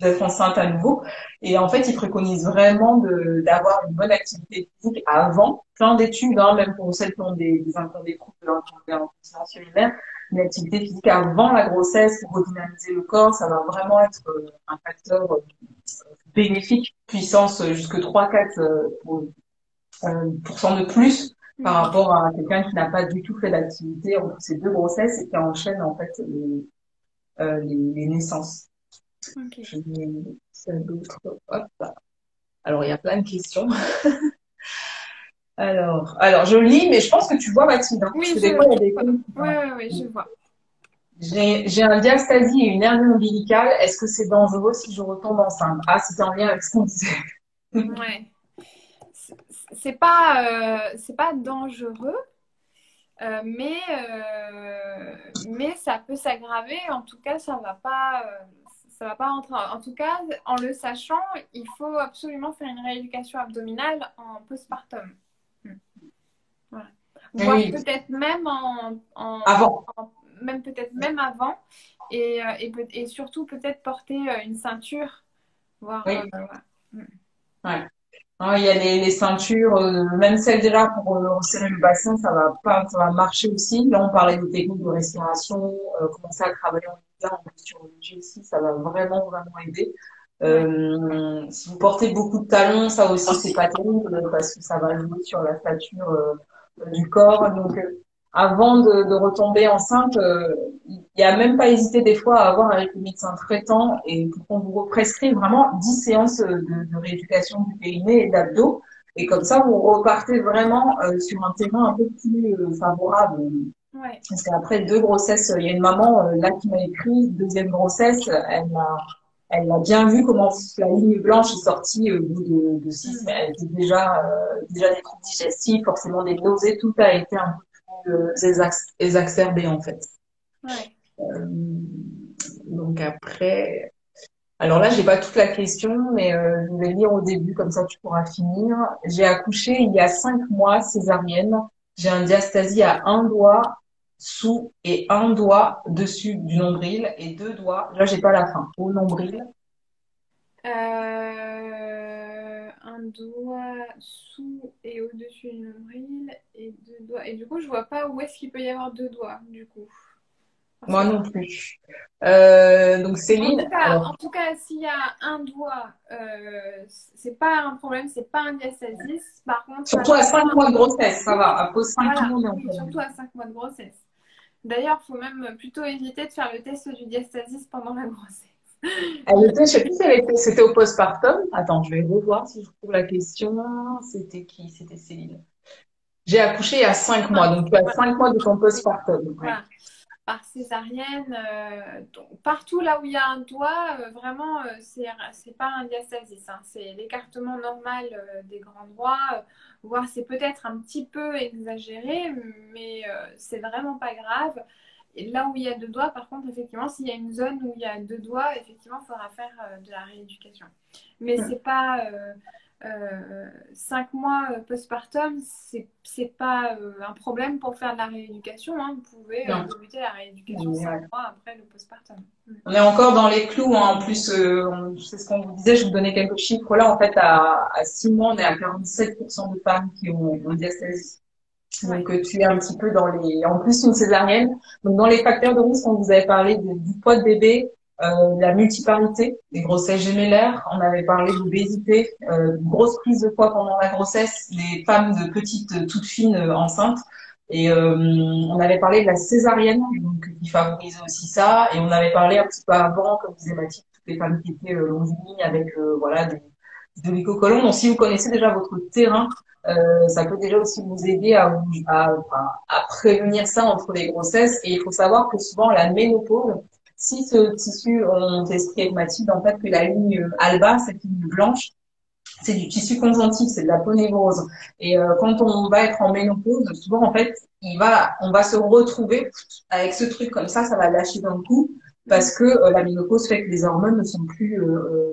d'être enceinte à nouveau. Et en fait, il préconise vraiment d'avoir une bonne activité physique avant. Plein d'études, hein, même pour celles qui ont des troubles de l'incontinence urinaire, une activité physique avant la grossesse pour redynamiser le corps, ça va vraiment être un facteur bénéfique, puissance jusque 3-4 % de plus par Mm. rapport à quelqu'un qui n'a pas du tout fait d'activité entre ces deux grossesses et qui enchaîne en fait les naissances. Ok. Je n'ai ça d'autre. Hop. Alors il y a plein de questions. Alors je lis, mais je pense que tu vois Mathilde, hein, parce Oui, que des fois il y a je des vois. choses. Oui, oui, oui, je vois. J'ai un diastasie et une hernie ombilicale. Est-ce que c'est dangereux si je retombe enceinte? Ah, c'était en lien avec ce qu'on disait. Ouais. C'est c'est pas dangereux, mais ça peut s'aggraver. En tout cas, ça va pas rentrer. En tout cas, en le sachant, il faut absolument faire une rééducation abdominale en postpartum. Mm. Voilà. Voire Oui, peut-être même avant. même peut-être même avant et surtout peut-être porter une ceinture, voire Oui, voilà. Mm. ouais. Hein, il y a les ceintures, même celles déjà pour resserrer le bassin, ça va pas, ça va marcher aussi. Là, on parlait des techniques de respiration, commencer à travailler en yoga, en posturologie aussi, ça va vraiment, vraiment aider. Ouais. Si vous portez beaucoup de talons, ça aussi, c'est pas terrible parce que ça va jouer sur la stature du corps. Donc, avant de retomber enceinte, il y a même pas hésité des fois à avoir avec le médecin traitant et pour qu'on vous prescrive vraiment 10 séances de rééducation du périnée et d'abdos. Et comme ça, vous repartez vraiment sur un terrain un peu plus favorable. Ouais. Parce qu'après 2 grossesses, il y a une maman là qui m'a écrit, deuxième grossesse, elle a bien vu comment la ligne blanche est sortie au bout de 6 semaines. Mm. Elle était déjà des troubles digestifs, forcément des nausées, tout a été un peu plus exacerbé en fait. Ouais. Euh, donc après, alors là, j'ai pas toute la question, mais je vais lire au début, comme ça tu pourras finir. J'ai accouché il y a 5 mois, césarienne. J'ai un diastasie à un doigt sous et un doigt dessus du nombril et 2 doigts. Là, j'ai pas la fin. Au nombril. Un doigt sous et au-dessus du nombril et 2 doigts. Et du coup, je vois pas où est-ce qu'il peut y avoir 2 doigts, du coup. Parce que Moi non plus. Donc en Céline, tout cas, alors s'il y a un doigt, c'est pas un problème, c'est pas un diastasis. Par contre, ça surtout peut à être 5 mois de grossesse, ça va. À cause 5 voilà, mois, on est en oui, surtout à 5 mois de grossesse. D'ailleurs, il faut même plutôt éviter de faire le test du diastasis pendant la grossesse. Elle était, je sais plus si elle était, c'était au postpartum. Attends, je vais revoir si je trouve la question. C'était qui? C'était Céline. J'ai accouché il y a 5 mois, donc tu as Voilà. 5 mois de ton postpartum. Ouais. Voilà. Par césarienne, donc, partout là où il y a un doigt, vraiment, c'est pas un diastasis, hein, c'est l'écartement normal des grands doigts, voire c'est peut-être un petit peu exagéré, mais c'est vraiment pas grave. Et là où il y a 2 doigts, par contre, effectivement, s'il y a une zone où il y a 2 doigts, effectivement, il faudra faire de la rééducation. Mais c'est pas, 5 mois postpartum, c'est pas un problème pour faire de la rééducation, hein. Vous pouvez Non. débuter la rééducation Mais, 5 mois après le postpartum. on est encore dans les clous, hein. En plus, c'est ce qu'on vous disait, je vous donnais quelques chiffres là. En fait, à 6 mois, on est à 47% de femmes qui ont une diastase. Ouais. Donc, tu es un petit peu dans les, en plus, une césarienne. Donc, dans les facteurs de risque, on vous avait parlé du poids de bébé, la multiparité, des grossesses gémellaires. On avait parlé d'obésité, une grosse prise de poids pendant la grossesse, des femmes de petites, toutes fines, enceintes. Et on avait parlé de la césarienne, donc qui favorise aussi ça. Et on avait parlé un petit peu avant, comme disait Mathilde, toutes les femmes qui étaient longiligne avec voilà de l'écocolon. Donc si vous connaissez déjà votre terrain, ça peut déjà aussi vous aider enfin, à prévenir ça entre les grossesses. Et il faut savoir que souvent la ménopause, si ce tissu, on t'explique avec Mathilde, en fait, que la ligne alba, cette ligne blanche, c'est du tissu conjonctif, c'est de la peau névrose. Et quand on va être en ménopause, souvent en fait, on va se retrouver avec ce truc comme ça va lâcher d'un coup parce que la ménopause fait que les hormones ne sont plus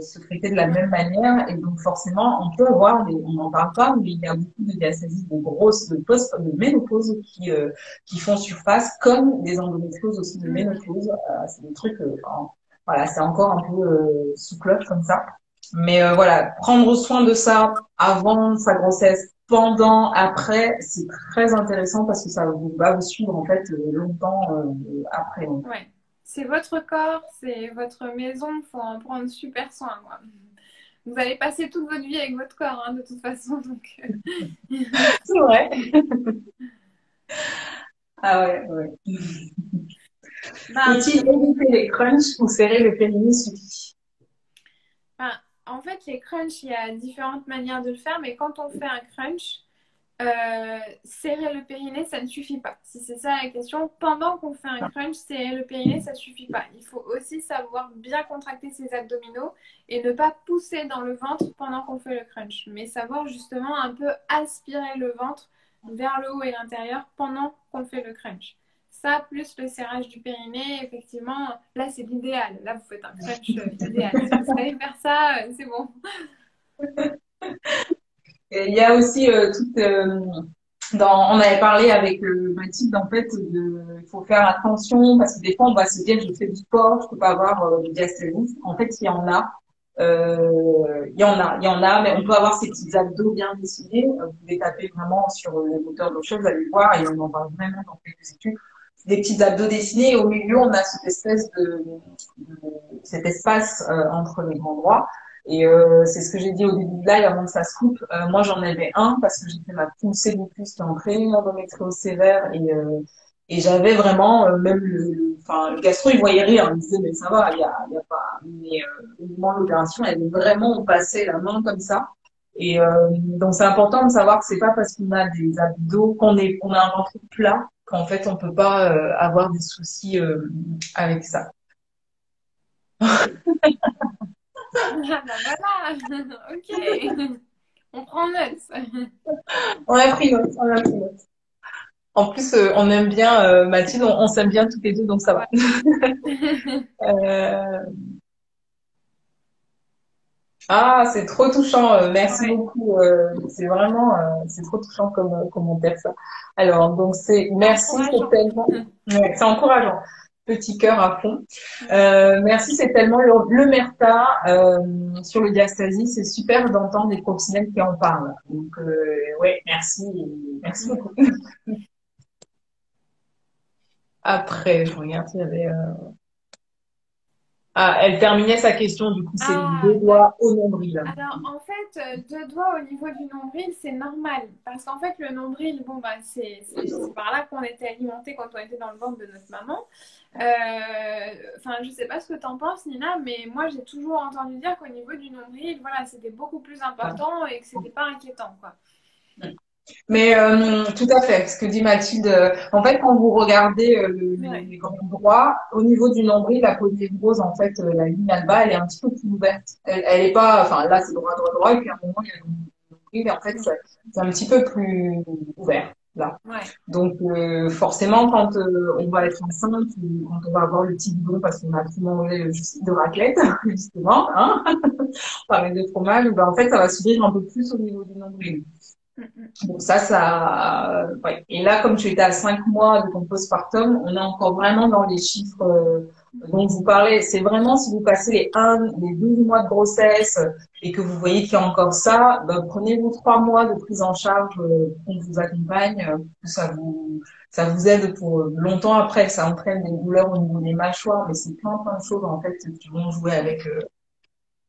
sécrétées de la même manière et donc forcément on peut avoir, on n'en parle pas, mais il y a beaucoup de diastasies de grosses, de ménopause qui font surface, comme des endométrioses aussi de ménopause. C'est des trucs, voilà, c'est encore un peu sous cloche comme ça. Mais voilà, prendre soin de ça avant sa grossesse, pendant, après, c'est très intéressant parce que va vous suivre en fait longtemps après. Ouais. C'est votre corps, c'est votre maison, il faut en prendre super soin, quoi. Vous allez passer toute votre vie avec votre corps, hein, de toute façon. Donc... C'est vrai. Ah ouais, ouais. Ben, Faut-il éviter les crunchs ou serrer le périnée suffit? ben, en fait, les crunchs, il y a différentes manières de le faire, mais quand on fait un crunch, serrer le périnée, ça ne suffit pas. Si c'est ça la question, pendant qu'on fait un crunch, serrer le périnée, ça ne suffit pas. Il faut aussi savoir bien contracter ses abdominaux et ne pas pousser dans le ventre pendant qu'on fait le crunch, mais savoir justement un peu aspirer le ventre vers le haut et l'intérieur pendant qu'on fait le crunch. Ça, plus le serrage du périnée, effectivement, là, c'est l'idéal. Là, vous faites un crunch idéal. Si vous savez faire ça, c'est bon. Et il y a aussi on avait parlé avec Mathilde en fait il faut faire attention parce que des fois on va se dire je fais du sport, je peux pas avoir de diastase. En fait, il y en a. Il y en a, mais on peut avoir ces petits abdos bien dessinés. Vous pouvez taper vraiment sur le moteur de recherche, vous allez voir, et on en parle vraiment dans quelques études. Des petits abdos dessinés, et au milieu, on a cette espèce cet espace entre les grands droits. Et c'est ce que j'ai dit au début de live avant que ça se coupe. Moi, j'en avais un parce que j'ai fait ma poussée du plus qui est en pré-endométriose sévère et j'avais vraiment même enfin le gastro il voyait rien, il me disait mais ça va, il y a pas. Mais au moment de l'opération, elle avait vraiment passé la main comme ça. Et donc c'est important de savoir que c'est pas parce qu'on a des abdos qu'on a un ventre plat qu'en fait on peut pas avoir des soucis avec ça. Ah bah voilà, ok. On prend note. On a pris note, on a pris note. En plus, on aime bien Mathilde, on s'aime bien toutes les deux, donc ça va. Ouais. Euh, Ah, c'est trop touchant. Merci Ouais. beaucoup. C'est vraiment, c'est trop touchant comme commentaire ça. Alors, donc c'est C'est merci, c'est encourageant. tellement, ouais, c'est encourageant. Petit cœur à fond. Merci, c'est tellement le Merta sur le diastasie. C'est super d'entendre des professionnels qui en parlent. Donc, ouais, merci, merci beaucoup. Après, je regarde s'il y avait. Ah, elle terminait sa question. Du coup, c'est les Ah, deux doigts au nombril. alors, en fait, 2 doigts au niveau du nombril, c'est normal. Parce qu'en fait, le nombril, bon, bah, c'est par là qu'on était alimenté quand on était dans le ventre de notre maman. Enfin, je sais pas ce que tu en penses, Nina, mais moi, j'ai toujours entendu dire qu'au niveau du nombril, voilà, c'était beaucoup plus important et que c'était pas inquiétant, quoi. Mais tout à fait, ce que dit Mathilde. En fait, quand vous regardez Ouais. les grands droits, au niveau du nombril, la polynévrose, en fait, la ligne là-bas, elle est un petit peu plus ouverte. Elle est pas, enfin là, c'est droit, droit, droit, et puis à un moment, il y a le nombril, et en fait, c'est un petit peu plus ouvert. là. Ouais. Donc forcément, quand on va être enceinte ou quand on va avoir le petit bidon parce qu'on a trop mangé de raclette, justement, hein, avec de fromage, ben, en fait, ça va s'ouvrir un peu plus au niveau du nombril. Mm, Donc ouais. Et là, comme tu étais à 5 mois de ton postpartum, on est encore vraiment dans les chiffres dont je vous parlais. C'est vraiment si vous passez les 12 mois de grossesse et que vous voyez qu'il y a encore ça, ben, prenez-vous 3 mois de prise en charge qu'on vous accompagne, que ça vous aide pour longtemps après. Ça entraîne des douleurs au niveau des mâchoires, mais c'est plein de choses en fait qui vont jouer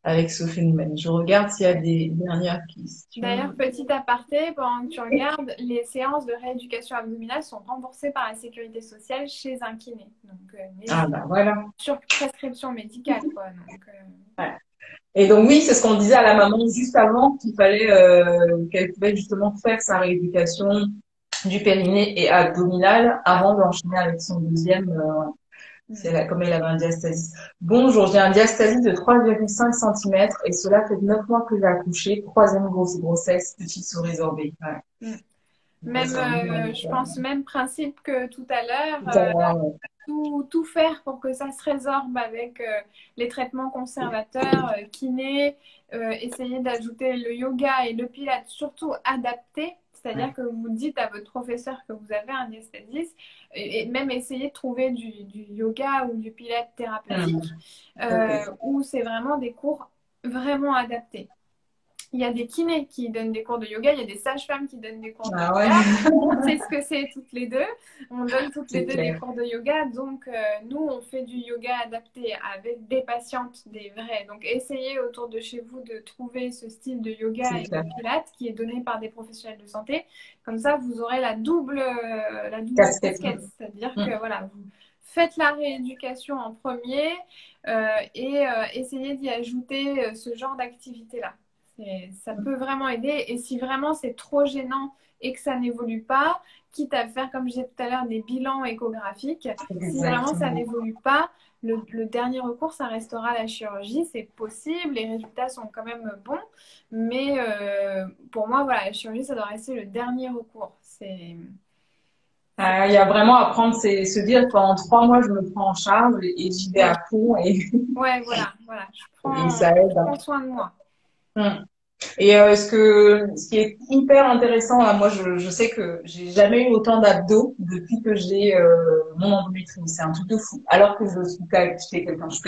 avec ce phénomène. Je regarde s'il y a ouais. des dernières questions. D'ailleurs, petit aparté, pendant que tu regardes, les séances de rééducation abdominale sont remboursées par la sécurité sociale chez un kiné. Donc, mais Ah bah voilà. sur prescription médicale, quoi. Donc, Ouais. Et donc oui, c'est ce qu'on disait à la maman juste avant, qu'il fallait qu'elle pouvait justement faire sa rééducation du périnée et abdominal avant d'enchaîner avec son deuxième, comme elle avait un diastasis. Bonjour, j'ai un diastasis de 3,5 cm et cela fait 9 mois que j'ai accouché, troisième grossesse, petite sous résorbée. Ouais. mm. Même, je pense, même principe que tout à l'heure. Tout à l'heure, ouais. Tout faire pour que ça se résorbe avec les traitements conservateurs, kiné, essayer d'ajouter le yoga et le pilate, surtout adapté. C'est-à-dire que vous dites à votre professeur que vous avez un diastasis et même essayer de trouver du yoga ou du pilate thérapeutique où c'est vraiment des cours vraiment adaptés. Il y a des kinés qui donnent des cours de yoga, il y a des sages-femmes qui donnent des cours de Ah ouais, yoga. On sait ce que c'est toutes les deux. On donne toutes les c'est deux des clair. cours de yoga. Donc, nous, on fait du yoga adapté avec des patientes, des vraies. Donc, essayez autour de chez vous de trouver ce style de yoga C'est et clair. de pilates qui est donné par des professionnels de santé. Comme ça, vous aurez la double Casquette. casquette. C'est-à-dire Mm. que, voilà, vous faites la rééducation en premier et essayez d'y ajouter ce genre d'activité-là. Ça peut vraiment aider. Et si vraiment c'est trop gênant et que ça n'évolue pas, quitte à faire, comme je disais tout à l'heure, des bilans échographiques, si vraiment ça Exactement. n'évolue pas, le dernier recours, ça restera la chirurgie. C'est possible, les résultats sont quand même bons. Mais pour moi, voilà, la chirurgie, ça doit rester le dernier recours. Il y a vraiment à prendre, se dire pendant 3 mois, je me prends en charge et j'y vais Oui, à fond ouais, voilà. et ça Je aide. prends soin de moi. Mm. Et ce qui est hyper intéressant, là, moi, je sais que j'ai jamais eu autant d'abdos depuis que j'ai mon endométriose. C'est un truc de fou. Alors que je suis quelqu'un je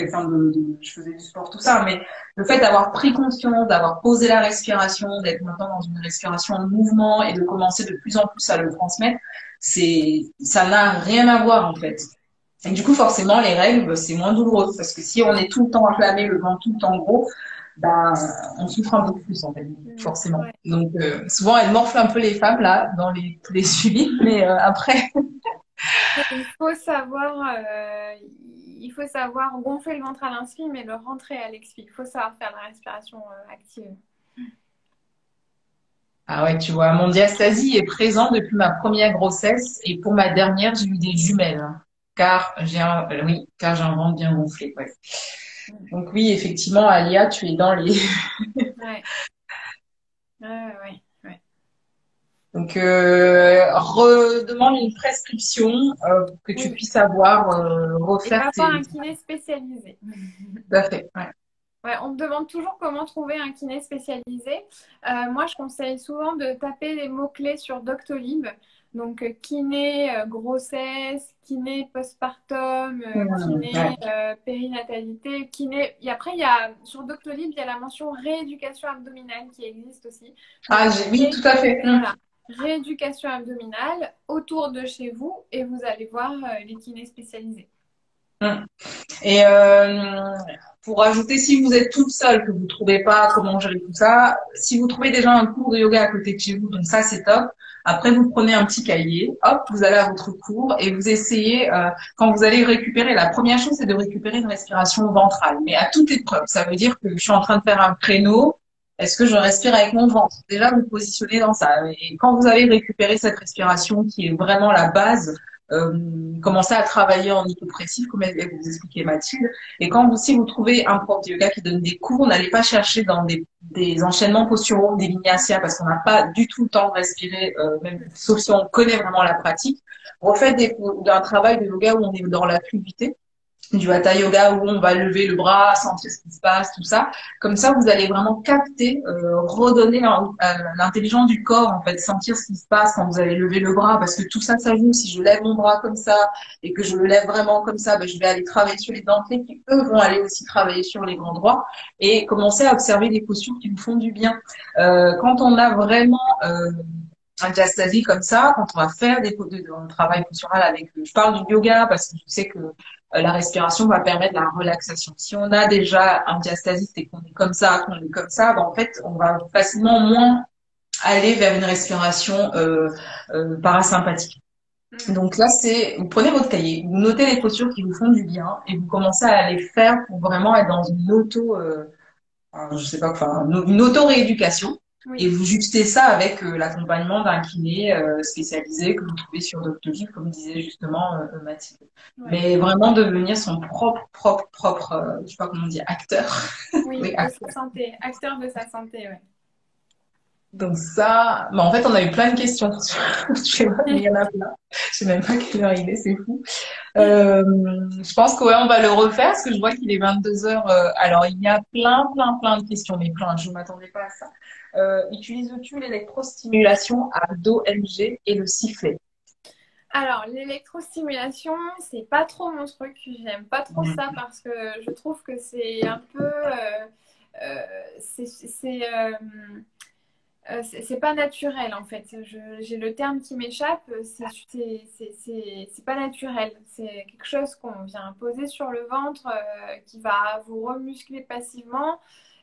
faisais du sport, tout ça, mais le fait d'avoir pris conscience, d'avoir posé la respiration, d'être maintenant dans une respiration en mouvement et de commencer de plus en plus à le transmettre, ça n'a rien à voir en fait. Et du coup, forcément, les règles, c'est moins douloureux parce que si on est tout le temps enflammé, le ventre tout le temps gros, ben, on souffre un peu plus, en fait, forcément. Ouais. Donc, souvent, elles morflent un peu les femmes, là, dans tous les suivis, mais après. Il faut savoir gonfler le ventre à l'inspire, mais le rentrer à l'expire. Il faut savoir faire la respiration active. Ah ouais, tu vois, mon diastasie est présent depuis ma première grossesse et pour ma dernière, j'ai eu des jumelles, hein, car j'ai un ventre bien gonflé, ouais. Donc oui, effectivement, Alia, tu es dans les. Ouais. Ouais. Donc, redemande une prescription pour que tu Oui. puisses avoir Et refaire va voir tes. un kiné spécialisé. Tout à fait. Ouais. Ouais, on me demande toujours comment trouver un kiné spécialisé. Moi, je conseille souvent de taper les mots-clés sur Doctolib. Donc, kiné grossesse, kiné postpartum, Ouais. kiné périnatalité, kiné. Et après, sur Doctolib, il y a la mention rééducation abdominale qui existe aussi. Donc, Oui, tout à fait. voilà, rééducation abdominale autour de chez vous et vous allez voir les kinés spécialisés. Mm. Et pour ajouter, si vous êtes toute seule, que vous trouvez pas comment gérer tout ça, si vous trouvez déjà un cours de yoga à côté de chez vous, donc ça c'est top. Après, vous prenez un petit cahier, hop, vous allez à votre cours et vous essayez, quand vous allez récupérer, la première chose c'est de récupérer une respiration ventrale, mais à toute épreuve. Ça veut dire que je suis en train de faire un créneau, est-ce que je respire avec mon ventre? Déjà, vous positionnez dans ça. Et quand vous allez récupérer cette respiration qui est vraiment la base, commencer à travailler en hypopressif, comme elle vous expliquait Mathilde. Et quand vous, si vous trouvez un prof de yoga qui donne des cours, n'allez pas chercher dans des enchaînements posturaux, des vinyasa, parce qu'on n'a pas du tout le temps de respirer, même sauf si on connaît vraiment la pratique. Refaites d'un travail de yoga où on est dans la fluidité, du hatha yoga où on va lever le bras, sentir ce qui se passe, tout ça. Comme ça, vous allez vraiment capter, redonner l'intelligence du corps, en fait, sentir ce qui se passe quand vous allez lever le bras, parce que tout ça, ça joue. Si je lève mon bras comme ça et que je le lève vraiment comme ça, ben, je vais aller travailler sur les dentelés qui, eux, vont aller aussi travailler sur les grands droits et commencer à observer des postures qui nous font du bien. Quand on a vraiment un diastasie comme ça, quand on va faire un travail postural avec, je parle du yoga parce que je sais que la respiration va permettre la relaxation. Si on a déjà un diastasiste et qu'on est comme ça, ben en fait, on va facilement moins aller vers une respiration parasympathique. Donc là, vous prenez votre cahier, vous notez les postures qui vous font du bien et vous commencez à les faire pour vraiment être dans une je sais pas, enfin, une auto-rééducation. Oui. Et vous justez ça avec l'accompagnement d'un kiné spécialisé que vous trouvez sur Doctolib, comme disait justement Mathilde. Ouais. Mais vraiment devenir son propre, je sais pas comment on dit, acteur. Oui, Oui, de acteur. sa santé, acteur de sa santé, ouais. Donc ça, en fait, on a eu plein de questions. Je sais pas, mais il y en a plein. Je sais même pas quelle heure il est, c'est fou. Je pense que ouais, on va le refaire parce que je vois qu'il est 22 heures. Alors, il y a plein de questions, mais plein. Je ne m'attendais pas à ça. Utilises-tu l'électrostimulation abdo-MG et le sifflet? Alors, l'électrostimulation, c'est pas trop mon truc. J'aime pas trop ça parce que je trouve que c'est un peu. C'est pas naturel en fait. J'ai le terme qui m'échappe. C'est pas naturel. C'est quelque chose qu'on vient poser sur le ventre qui va vous remuscler passivement.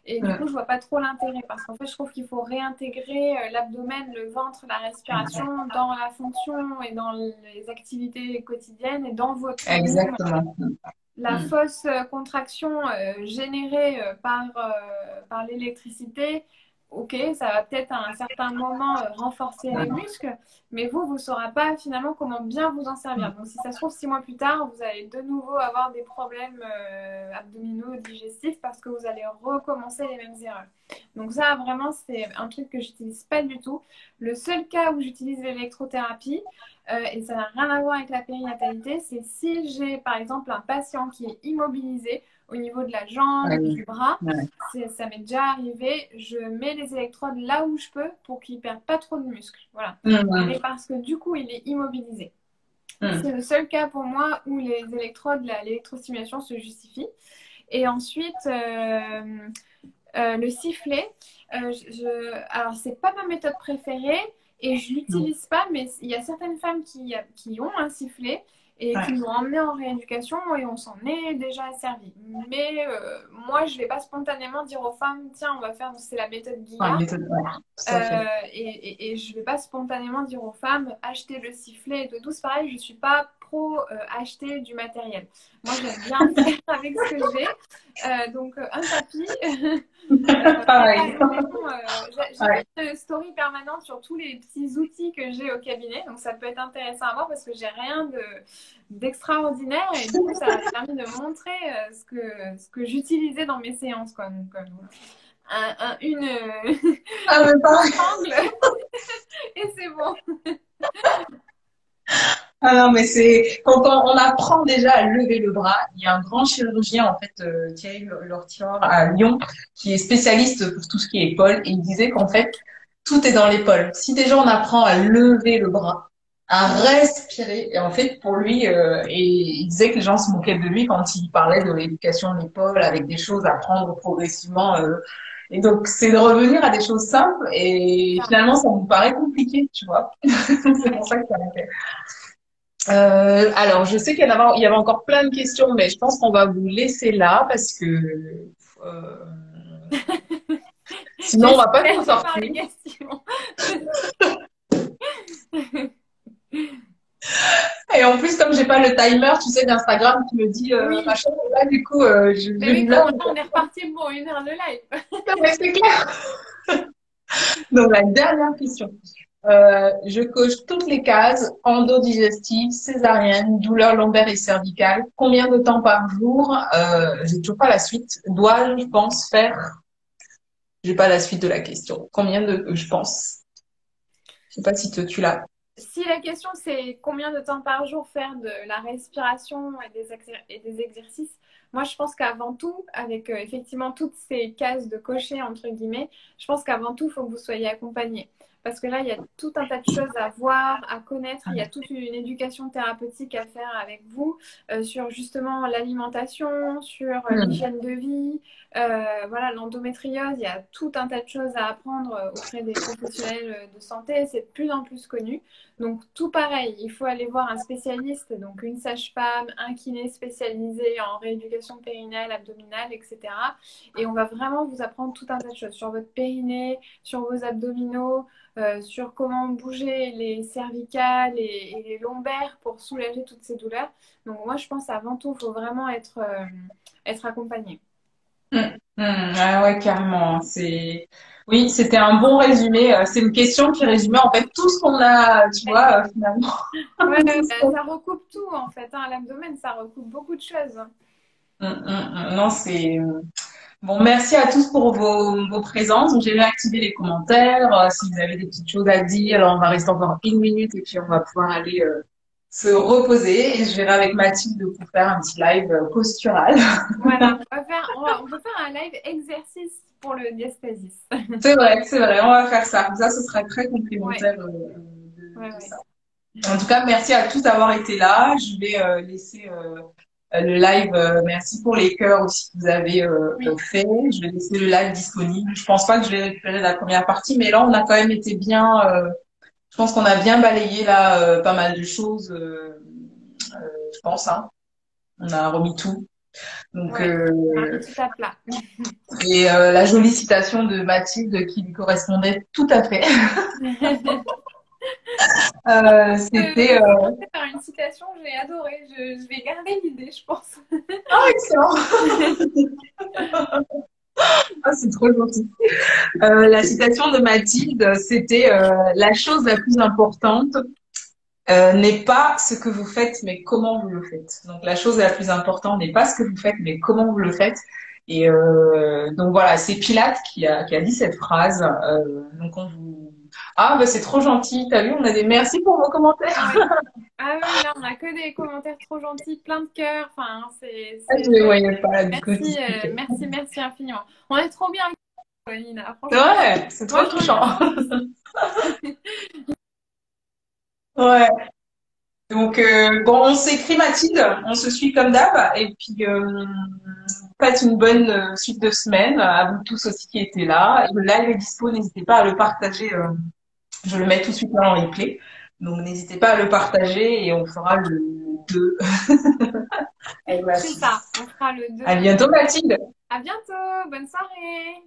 Et du coup, je vois pas trop l'intérêt parce qu'en fait, je trouve qu'il faut réintégrer l'abdomen, le ventre, la respiration dans la fonction et dans les activités quotidiennes et dans votre rythme. Exactement. La fausse contraction générée par l'électricité, ok, ça va peut-être à un certain moment renforcer les muscles, mais vous ne saurez pas finalement comment bien vous en servir. Donc si ça se trouve 6 mois plus tard, vous allez de nouveau avoir des problèmes abdominaux, digestifs, parce que vous allez recommencer les mêmes erreurs. Donc ça, vraiment, c'est un truc que j'utilise pas du tout. Le seul cas où j'utilise l'électrothérapie, et ça n'a rien à voir avec la périnatalité, c'est si j'ai par exemple un patient qui est immobilisé au niveau de la jambe, du bras, ça m'est déjà arrivé, je mets les électrodes là où je peux pour qu'il ne perde pas trop de muscles. Voilà. Mais parce que du coup, il est immobilisé. C'est le seul cas pour moi où les électrodes, l'électrostimulation se justifie. Et ensuite, le sifflet, alors c'est pas ma méthode préférée et je l'utilise pas, mais il y a certaines femmes qui ont un sifflet et qui nous ont emmené en rééducation et on s'en est déjà servi. Mais moi, je vais pas spontanément dire aux femmes, tiens, on va faire, c'est la méthode Guillard. Et je vais pas spontanément dire aux femmes, achetez le sifflet et tout. C'est pareil, je suis pas pro acheter du matériel. Moi, j'aime bien faire avec ce que j'ai. Donc, un tapis. Pareil. J'ai une story permanente sur tous les petits outils que j'ai au cabinet. Donc, ça peut être intéressant à voir parce que j'ai rien d'extraordinaire. Et du coup, ça m'a permis de montrer ce que j'utilisais dans mes séances. Quoi. Donc, une angle et c'est bon. Ah non, mais c'est quand on apprend déjà à lever le bras. Il y a un grand chirurgien en fait, Thierry Lortior à Lyon, qui est spécialiste pour tout ce qui est épaule, et il disait qu'en fait tout est dans l'épaule. Si déjà on apprend à lever le bras, à respirer, et en fait pour lui, et il disait que les gens se moquaient de lui quand il parlait de l'éducation de l'épaule avec des choses à prendre progressivement. Et donc c'est de revenir à des choses simples, et finalement ça nous paraît compliqué, tu vois. C'est pour ça que ça m'a fait. Alors, je sais qu'il y avait encore plein de questions, mais je pense qu'on va vous laisser là parce que sinon on va pas s'en sortir. Et en plus, comme j'ai pas le timer, tu sais, d'Instagram qui me dit machin, là, du coup, on est reparti pour 1 heure de live. Non, mais c'est clair. Donc, la dernière question. Je coche toutes les cases, endo-digestive, césarienne, douleur lombaire et cervicale. Combien de temps par jour? J'ai toujours pas la suite. Dois-je, je pense, faire? J'ai pas la suite de la question. Combien de, je pense. Je sais pas si tu l'as. Si la question c'est combien de temps par jour faire de la respiration et des exercices, moi je pense qu'avant tout, avec effectivement toutes ces cases de cocher entre guillemets, je pense qu'avant tout, il faut que vous soyez accompagné. Parce que là, il y a tout un tas de choses à voir, à connaître. Il y a toute une éducation thérapeutique à faire avec vous sur justement l'alimentation, sur Hmm. l'hygiène de vie, voilà, l'endométriose. Il y a tout un tas de choses à apprendre auprès des professionnels de santé. C'est de plus en plus connu. Donc, tout pareil, il faut aller voir un spécialiste, donc une sage-femme, un kiné spécialisé en rééducation périnéale, abdominale, etc. Et on va vraiment vous apprendre tout un tas de choses sur votre périnée, sur vos abdominaux, sur comment bouger les cervicales et les lombaires pour soulager toutes ces douleurs. Donc, moi, je pense avant tout, il faut vraiment être accompagné. Hmm. Hmm. Ah ouais, carrément. Oui, c'était un bon résumé. C'est une question qui résumait en fait tout ce qu'on a, tu vois, finalement. Ouais, Tout ce qu'on- ça recoupe tout en fait, hein. L'abdomen, ça recoupe beaucoup de choses. Non, c'est bon. Merci à tous pour vos présences. Donc, j'ai réactivé les commentaires. Si vous avez des petites choses à dire, alors on va rester encore 1 minute et puis on va pouvoir aller se reposer. Et je verrai avec Mathilde pour faire un petit live postural. Voilà, on peut faire un live exercice pour le diastasis. C'est vrai, on va faire ça. Comme ça, ce sera très Ouais, complémentaire ouais, de ouais. ça. En tout cas, merci à tous d'avoir été là. Je vais laisser le live. Merci pour les cœurs aussi que vous avez Oui, fait. Je vais laisser le live disponible. Je pense pas que je vais récupérer la première partie, mais là, on a quand même été bien. Je pense qu'on a bien balayé là pas mal de choses. Je pense, hein. On a remis tout. Donc, ouais. On a mis tout à plat. et la jolie citation de Mathilde qui lui correspondait tout à fait. C'était Commencer par une citation, j'ai adoré. Je vais garder l'idée, je pense. excellent. Ah, c'est trop gentil. La citation de Mathilde, c'était la chose la plus importante n'est pas ce que vous faites, mais comment vous le faites. Donc la chose la plus importante n'est pas ce que vous faites, mais comment vous le faites. Et donc voilà, c'est Pilate qui a dit cette phrase. Donc on vous ah bah c'est trop gentil. T'as vu, on a des merci pour vos commentaires. Ah oui. Ah oui, là, on a que des commentaires trop gentils, plein de cœurs. Enfin, Ah, je c'est les top. voyais pas là du coup. Merci, merci, merci infiniment. On est trop bien, Nina. Franchement, Ouais, c'est moi, trop je touchant. reviens sans souci. Ouais. Donc bon, on s'écrit Mathilde, on se suit comme d'hab et puis faites une bonne suite de semaine à vous tous aussi qui étaient là. Le live est dispo, n'hésitez pas à le partager. Je le mets tout de suite là en replay. Donc n'hésitez pas à le partager et on fera le 2 avec ma C'est fille. ça, on fera le À 2. bientôt Mathilde. À bientôt, bonne soirée.